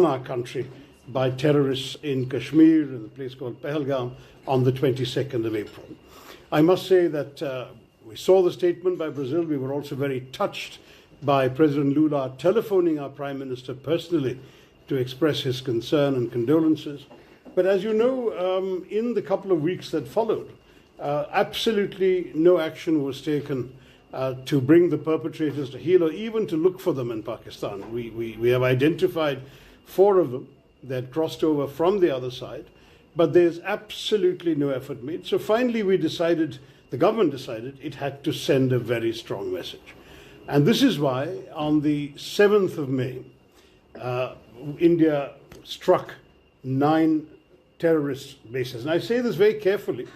on our country by terrorists in Kashmir, in a place called Pahalgam, on the 22nd of April. I must say that we saw the statement by Brazil. We were also very touched by President Lula telephoning our Prime Minister personally to express his concern and condolences. But as you know, in the couple of weeks that followed, absolutely no action was taken to bring the perpetrators to heel or even to look for them in Pakistan. We have identified 4 of them that crossed over from the other side, but there's absolutely no effort made. So finally the government decided it had to send a very strong message. And this is why on the 7th of May, India struck 9 terrorist bases. And I say this very carefully.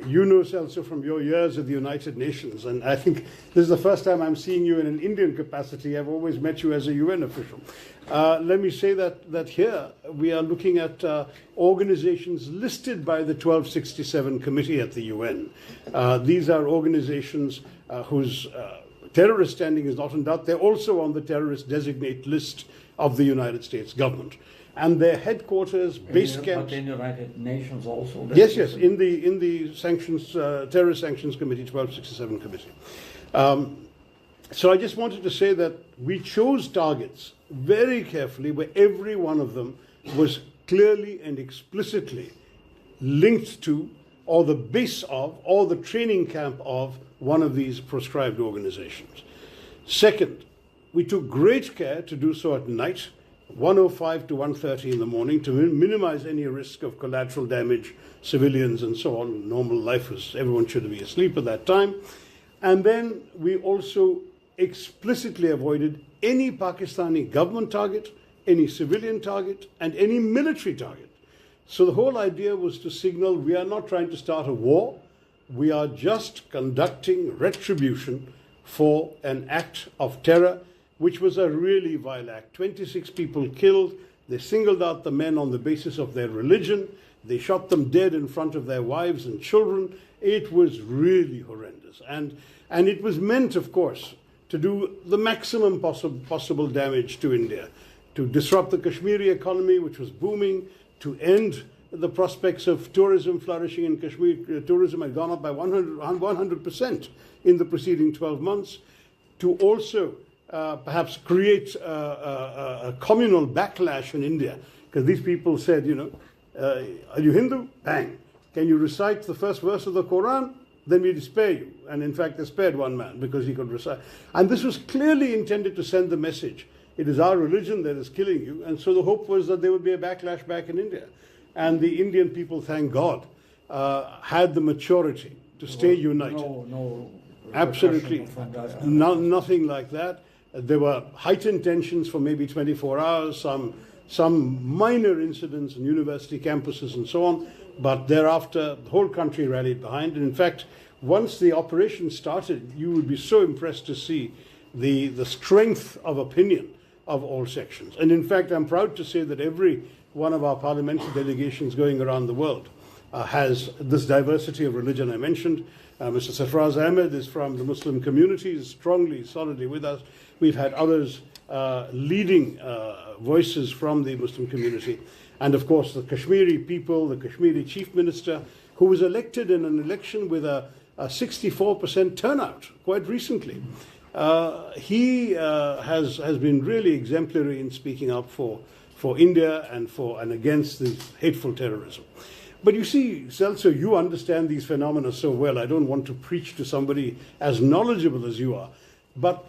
You know, Celso, from your years at the United Nations, and I think this is the first time I'm seeing you in an Indian capacity. I've always met you as a UN official. Let me say that here we are looking at organizations listed by the 1267 Committee at the UN. These are organizations whose terrorist standing is not in doubt. They're also on the terrorist designate list of the United States government. And their headquarters, base camps. But in the United Nations also. Yes, in the sanctions, Terrorist Sanctions Committee, 1267 Committee. So I just wanted to say that we chose targets very carefully where every one of them was clearly and explicitly linked to, or the base of, or the training camp of one of these proscribed organizations. Second, we took great care to do so at night, 1:05 to 1:30 in the morning, to minimize any risk of collateral damage, civilians and so on. Normal life was, everyone should be asleep at that time. And then we also explicitly avoided any Pakistani government target, any civilian target, and any military target. So the whole idea was to signal we are not trying to start a war, we are just conducting retribution for an act of terror, which was a really vile act. 26 people killed. They singled out the men on the basis of their religion. They shot them dead in front of their wives and children. It was really horrendous. And it was meant, of course, to do the maximum possible damage to India, to disrupt the Kashmiri economy, which was booming, to end the prospects of tourism flourishing in Kashmir. Tourism had gone up by 100% in the preceding 12 months, to also perhaps create a communal backlash in India, because these people said, are you Hindu? Bang. Can you recite the first verse of the Quran? Then we spare you. And in fact, they spared one man because he could recite. And this was clearly intended to send the message, it is our religion that is killing you. And so the hope was that there would be a backlash back in India. And the Indian people, thank God, had the maturity to stay united. No absolutely nothing like that. There were heightened tensions for maybe 24 hours, some minor incidents in university campuses and so on, but thereafter the whole country rallied behind. And in fact, once the operation started, you would be so impressed to see the strength of opinion of all sections. And in fact, I'm proud to say that every one of our parliamentary delegations going around the world has this diversity of religion I mentioned. Mr. Sarfraz Ahmed is from the Muslim community, is strongly, solidly with us. We've had others leading voices from the Muslim community. And of course, the Kashmiri people, the Kashmiri chief minister, who was elected in an election with a 64% turnout quite recently. He has been really exemplary in speaking up for India and against this hateful terrorism. But you see, Celso, you understand these phenomena so well. I don't want to preach to somebody as knowledgeable as you are. But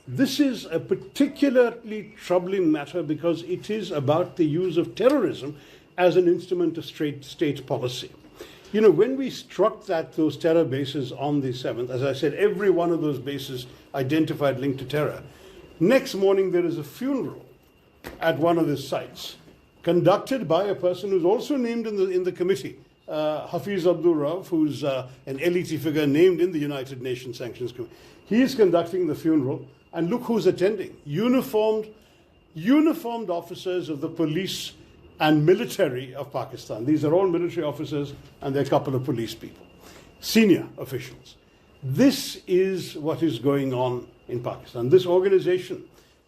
this is a particularly troubling matter because it is about the use of terrorism as an instrument of state policy. You know, when we struck those terror bases on the 7th, as I said, every one of those bases identified linked to terror. Next morning, there is a funeral at one of the sites, conducted by a person who's also named in the committee, Hafiz Abdul Rauf, who's an elite figure named in the United Nations Sanctions Committee. He is conducting the funeral, and look who's attending. Uniformed officers of the police and military of Pakistan. These are all military officers, and there are a couple of police people, senior officials. This is what is going on in Pakistan. This organization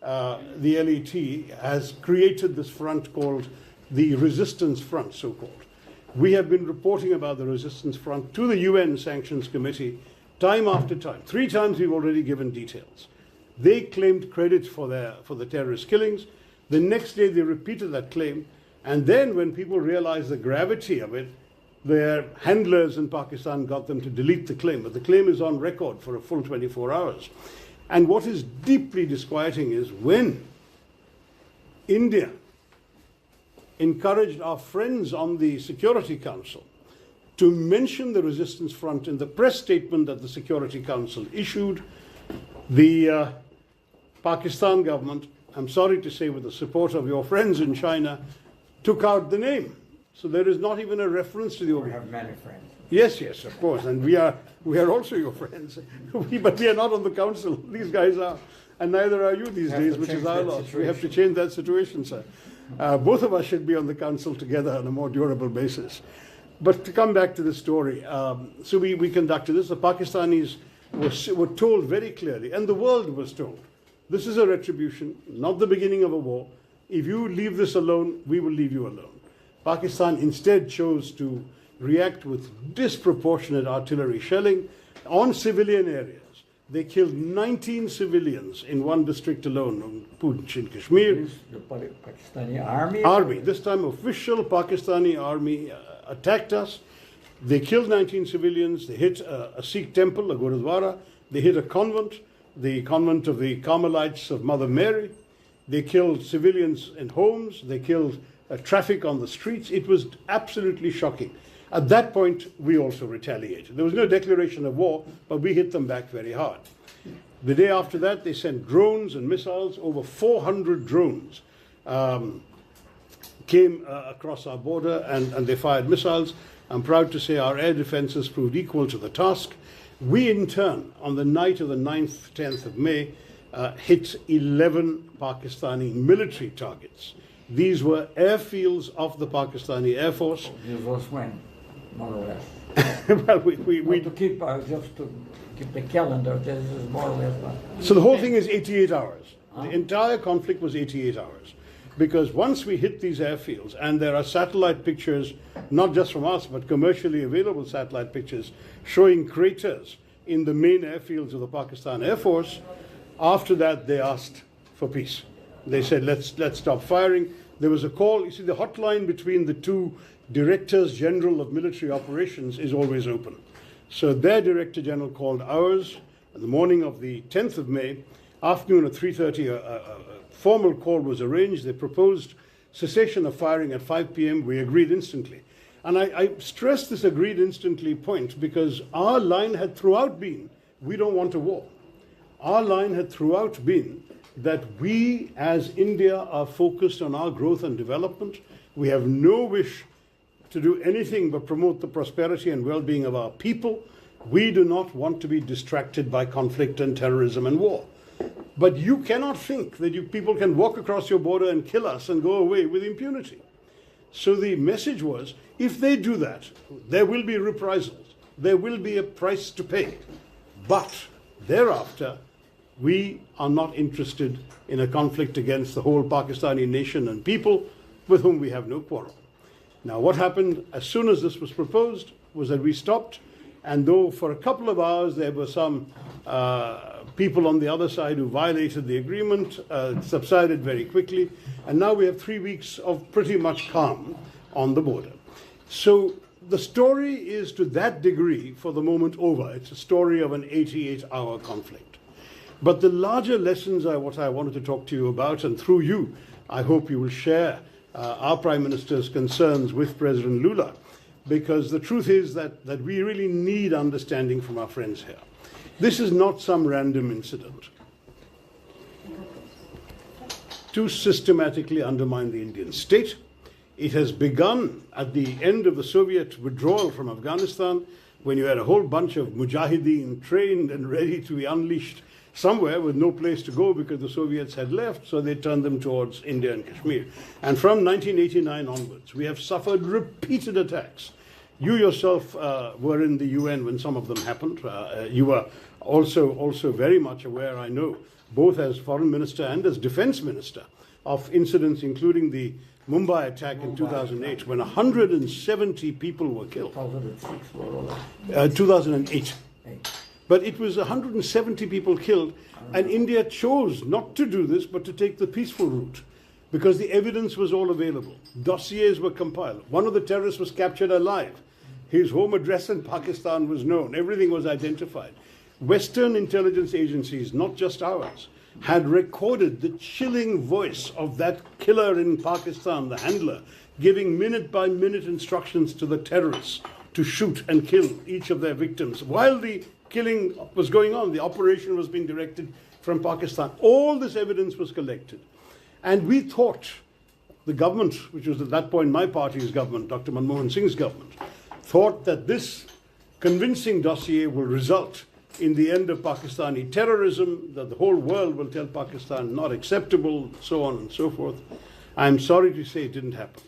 the LET has created this front called the Resistance Front, so-called. We have been reporting about the Resistance Front to the UN Sanctions Committee time after time. 3 times we've already given details. They claimed credit for the terrorist killings. The next day they repeated that claim. And then when people realized the gravity of it, their handlers in Pakistan got them to delete the claim. But the claim is on record for a full 24 hours. And what is deeply disquieting is when India encouraged our friends on the Security Council to mention the Resistance Front in the press statement that the Security Council issued, the Pakistan government, I'm sorry to say with the support of your friends in China, took out the name. So there is not even a reference to the organization. We have many friends. Yes, yes, of course, and we are also your friends. But we are not on the council. These guys are, and neither are you these days, which is our loss. We have to change that situation, sir. Both of us should be on the council together on a more durable basis. But to come back to the story, so we conducted this. The Pakistanis were told very clearly, and the world was told, this is a retribution, not the beginning of a war. If you leave this alone, we will leave you alone. Pakistan instead chose to react with disproportionate artillery shelling on civilian areas. They killed 19 civilians in one district alone, on Poonch in Kashmir. The Pakistani army? Army. This time official Pakistani army attacked us. They killed 19 civilians. They hit a Sikh temple, a Gurudwara. They hit a convent, the convent of the Carmelites of Mother Mary. They killed civilians in homes. They killed traffic on the streets. It was absolutely shocking. At that point, we also retaliated. There was no declaration of war, but we hit them back very hard. The day after that, they sent drones and missiles. Over 400 drones came across our border, and they fired missiles. I'm proud to say our air defenses proved equal to the task. We, in turn, on the night of the 9th, 10th of May, hit 11 Pakistani military targets. These were airfields of the Pakistani Air Force. This was when, more or less. Well, we to keep just to keep the calendar. This is more or less. So the whole thing is 88 hours. The entire conflict was 88 hours, because once we hit these airfields, and there are satellite pictures, not just from us, but commercially available satellite pictures showing craters in the main airfields of the Pakistan Air Force. After that, they asked for peace. They said, let's stop firing. There was a call. You see, the hotline between the two directors general of military operations is always open. So their director general called ours on the morning of the 10th of May, afternoon at 3:30, a formal call was arranged. They proposed cessation of firing at 5 p.m. We agreed instantly. And I stress this agreed instantly point because our line had throughout been, we don't want a war. Our line had throughout been that we as India are focused on our growth and development. We have no wish to do anything but promote the prosperity and well-being of our people. We do not want to be distracted by conflict and terrorism and war. But you cannot think that you people can walk across your border and kill us and go away with impunity. So the message was, if they do that, there will be reprisals. There will be a price to pay. But thereafter, we are not interested in a conflict against the whole Pakistani nation and people with whom we have no quarrel. Now, what happened as soon as this was proposed was that we stopped, and though for a couple of hours there were some people on the other side who violated the agreement, it subsided very quickly, and now we have 3 weeks of pretty much calm on the border. So the story is to that degree, for the moment, over. It's a story of an 88-hour conflict. But the larger lessons are what I wanted to talk to you about, and through you, I hope you will share our Prime Minister's concerns with President Lula, because the truth is that we really need understanding from our friends here. This is not some random incident to systematically undermine the Indian state. It has begun at the end of the Soviet withdrawal from Afghanistan, when you had a whole bunch of mujahideen trained and ready to be unleashed somewhere with no place to go because the Soviets had left, so they turned them towards India and Kashmir. And from 1989 onwards, we have suffered repeated attacks. You yourself were in the UN when some of them happened. You were also very much aware, I know, both as foreign minister and as defense minister, of incidents including the Mumbai attack in 2008 when 170 people were killed. 2006 were all 2008. But it was 170 people killed, and India chose not to do this but to take the peaceful route because the evidence was all available. Dossiers were compiled. One of the terrorists was captured alive. His home address in Pakistan was known. Everything was identified. Western intelligence agencies, not just ours, had recorded the chilling voice of that killer in Pakistan, the handler, giving minute-by-minute instructions to the terrorists to shoot and kill each of their victims. While the killing was going on, the operation was being directed from Pakistan. All this evidence was collected. And we thought, the government, which was at that point my party's government, Dr. Manmohan Singh's government, thought that this convincing dossier will result in the end of Pakistani terrorism, that the whole world will tell Pakistan not acceptable, so on and so forth. I'm sorry to say it didn't happen.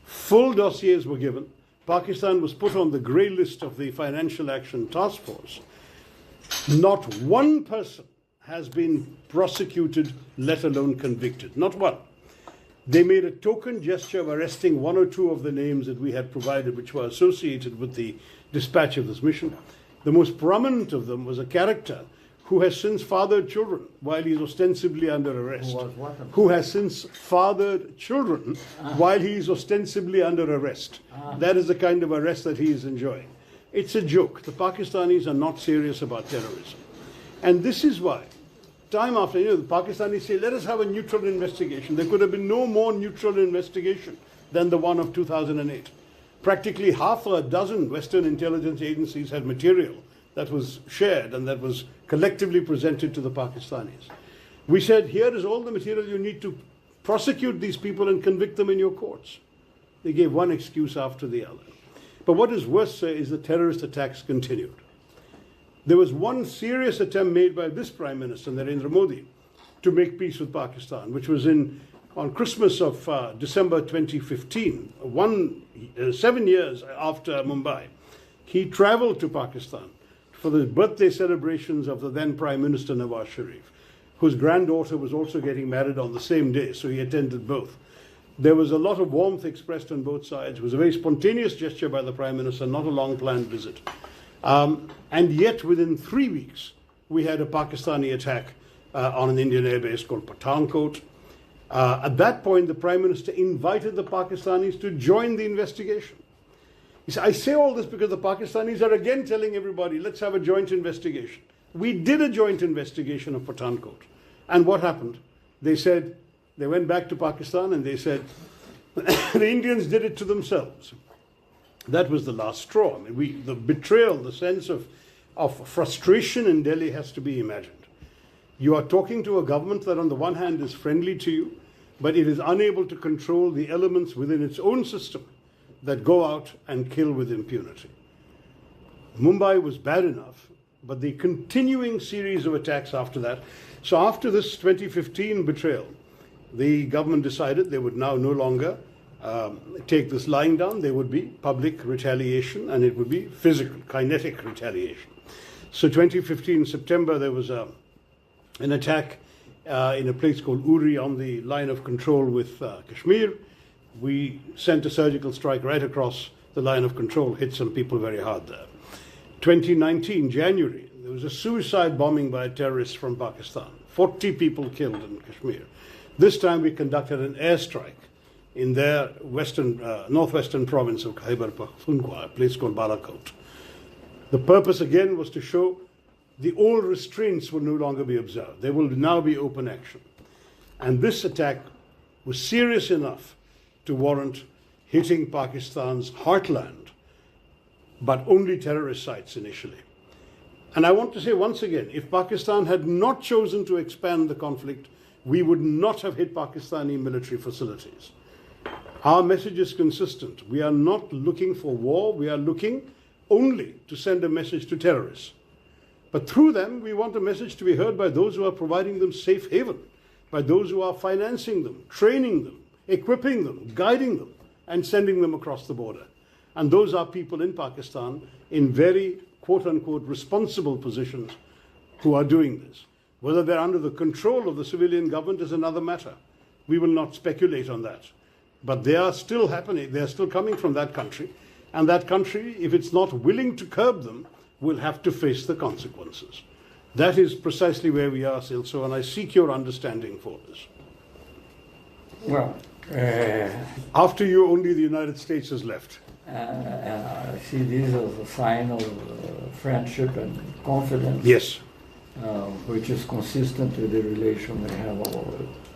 Full dossiers were given. Pakistan was put on the grey list of the Financial Action Task Force. Not one person has been prosecuted, let alone convicted. Not one. They made a token gesture of arresting one or two of the names that we had provided, which were associated with the dispatch of this mission. The most prominent of them was a character who has since fathered children while he's ostensibly under arrest. Who has since fathered children while he is ostensibly under arrest. That is the kind of arrest that he is enjoying. It's a joke. The Pakistanis are not serious about terrorism. And this is why, time after, the Pakistanis say, let us have a neutral investigation. There could have been no more neutral investigation than the one of 2008. Practically half a dozen Western intelligence agencies had material that was shared and that was collectively presented to the Pakistanis. We said, here is all the material you need to prosecute these people and convict them in your courts. They gave one excuse after the other. But what is worse, sir, is the terrorist attacks continued. There was one serious attempt made by this Prime Minister, Narendra Modi, to make peace with Pakistan, which was on Christmas of December 2015, 7 years after Mumbai. He traveled to Pakistan for the birthday celebrations of the then Prime Minister Nawaz Sharif, whose granddaughter was also getting married on the same day, so he attended both. There was a lot of warmth expressed on both sides. It was a very spontaneous gesture by the Prime Minister, not a long-planned visit. And yet, within 3 weeks, we had a Pakistani attack on an Indian airbase called Pathankot. At that point, the Prime Minister invited the Pakistanis to join the investigation. He said, I say all this because the Pakistanis are again telling everybody, let's have a joint investigation. We did a joint investigation of Pathankot. And what happened? They said, they went back to Pakistan and they said, the Indians did it to themselves. That was the last straw. I mean, the betrayal, the sense of frustration in Delhi has to be imagined. You are talking to a government that on the one hand is friendly to you, but it is unable to control the elements within its own system that go out and kill with impunity. Mumbai was bad enough, but the continuing series of attacks after that. So after this 2015 betrayal, the government decided they would now no longer take this lying down. There would be public retaliation, and it would be physical, kinetic retaliation. So 2015 September, there was an attack in a place called Uri on the line of control with Kashmir. We sent a surgical strike right across the line of control, hit some people very hard there. 2019, January, there was a suicide bombing by a terrorist from Pakistan. 40 people killed in Kashmir. This time we conducted an airstrike in their northwestern province of Khyber Pakhtunkhwa, a place called Balakot. The purpose again was to show the old restraints will no longer be observed. There will now be open action. And this attack was serious enough to warrant hitting Pakistan's heartland, but only terrorist sites initially. And I want to say once again, if Pakistan had not chosen to expand the conflict, we would not have hit Pakistani military facilities. Our message is consistent. We are not looking for war. We are looking only to send a message to terrorists. But through them, we want a message to be heard by those who are providing them safe haven, by those who are financing them, training them, equipping them, guiding them, and sending them across the border. And those are people in Pakistan in very, quote-unquote, responsible positions who are doing this. Whether they're under the control of the civilian government is another matter. We will not speculate on that. But they are still happening, they're still coming from that country, and that country, if it's not willing to curb them, will have to face the consequences. That is precisely where we are, Celso, and I seek your understanding for this. Well, after you, only the United States is left. I see this as a sign of friendship and confidence. Yes. Which is consistent with the relation we have.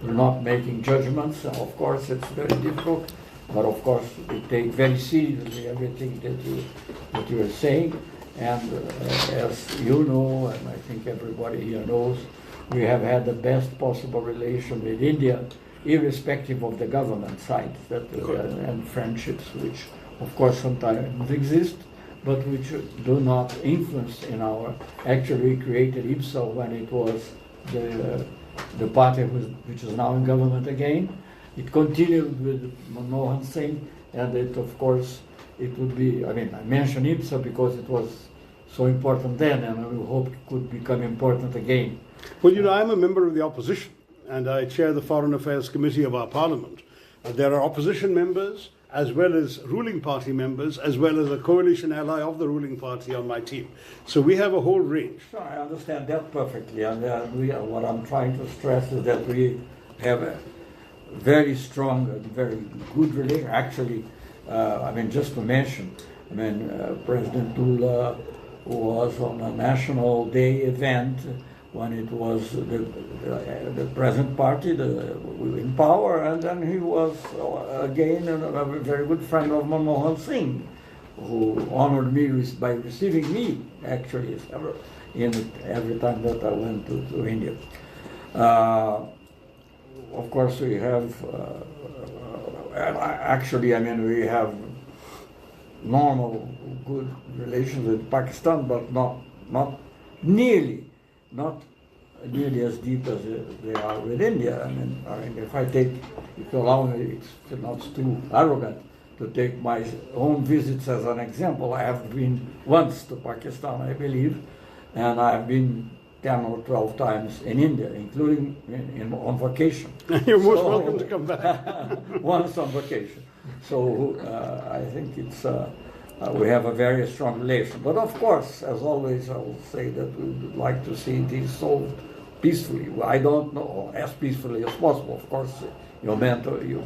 We're not making judgments. Of course, it's very difficult, but of course, we take very seriously everything that you are saying. And as you know, and I think everybody here knows, we have had the best possible relation with India, irrespective of the government side, and friendships, which of course sometimes exist, but which do not influence in our. Actually created IPSA when it was the party which is now in government again. It continued with Manmohan Singh, and it, of course, it would be, I mean, I mentioned IPSA because it was so important then, and we hope it could become important again. Well, you know, I'm a member of the opposition, and I chair the Foreign Affairs Committee of our parliament. There are opposition members, as well as ruling party members, as well as a coalition ally of the ruling party on my team. So we have a whole range. Sure, I understand that perfectly. And what I'm trying to stress is that we have a very strong and very good relation. Actually, I mean, just to mention, I mean, President Lula was on a National Day event when it was the present party in power, and then he was again a very good friend of Manmohan Singh, who honored me by receiving me actually every time that I went to India. Of course, we have actually, I mean, we have normal good relations with Pakistan, but not nearly as deep as they are with India. I mean, if you allow me, it's not too arrogant to take my own visits as an example. I have been once to Pakistan, I believe, and I've been 10 or 12 times in India, including on vacation. You're most welcome to come back. Once on vacation. So I think it's we have a very strong relation. But of course, as always, I will say that we would like to see this solved peacefully. I don't know, as peacefully as possible. Of course, you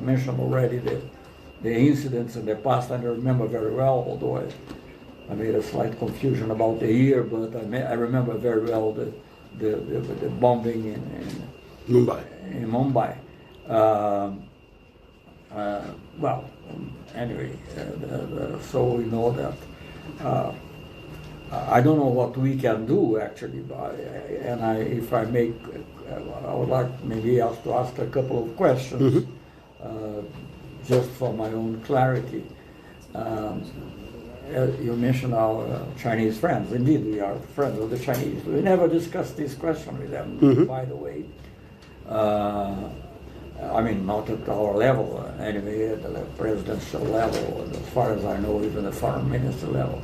mentioned already the incidents in the past, and I remember very well, although I made a slight confusion about the year, but I remember very well the bombing in Mumbai. Well, anyway, so we know that. I don't know what we can do actually, if I make, I would like maybe to ask a couple of questions, just for my own clarity. You mentioned our Chinese friends. Indeed, we are friends of the Chinese. We never discussed this question with them, by the way. I mean, not at our level, anyway, at the presidential level, as far as I know, even the foreign minister level.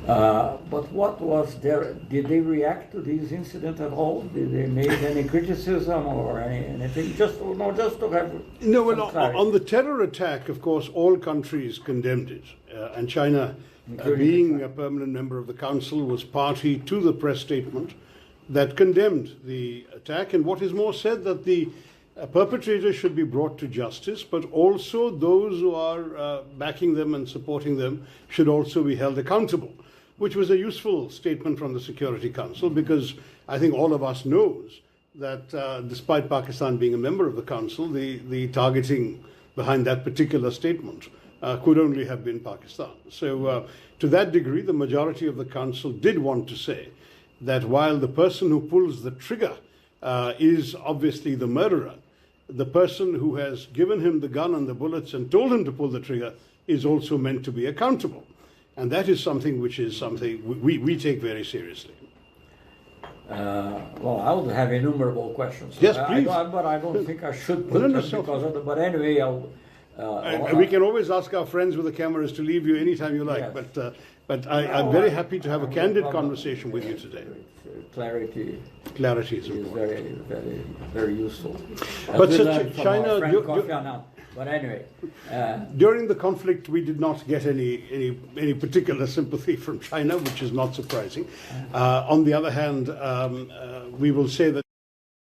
But what was there? Did they react to this incident at all? Did they make any criticism or anything? Just to have no. Well, on the terror attack, of course, all countries condemned it, and China, being a permanent member of the Council, was party to the press statement that condemned the attack. And what is more, said that the perpetrators should be brought to justice, but also those who are backing them and supporting them should also be held accountable, which was a useful statement from the Security Council, because I think all of us knows that despite Pakistan being a member of the Council, the targeting behind that particular statement could only have been Pakistan. So to that degree, the majority of the Council did want to say that while the person who pulls the trigger is obviously the murderer, the person who has given him the gun and the bullets and told him to pull the trigger is also meant to be accountable. And that is something which is something we take very seriously. Well, I would have innumerable questions. Yes, please. But I don't think I should put them because of but anyway, We can always ask our friends with the cameras to leave you anytime you like, Yes. but I'm very happy to have a candid conversation with you today. Clarity Clarity is is important. very useful. But We so learned from China- our friend you- Kofi Annan. But anyway, During the conflict, we did not get any particular sympathy from China, which is not surprising. On the other hand, we will say that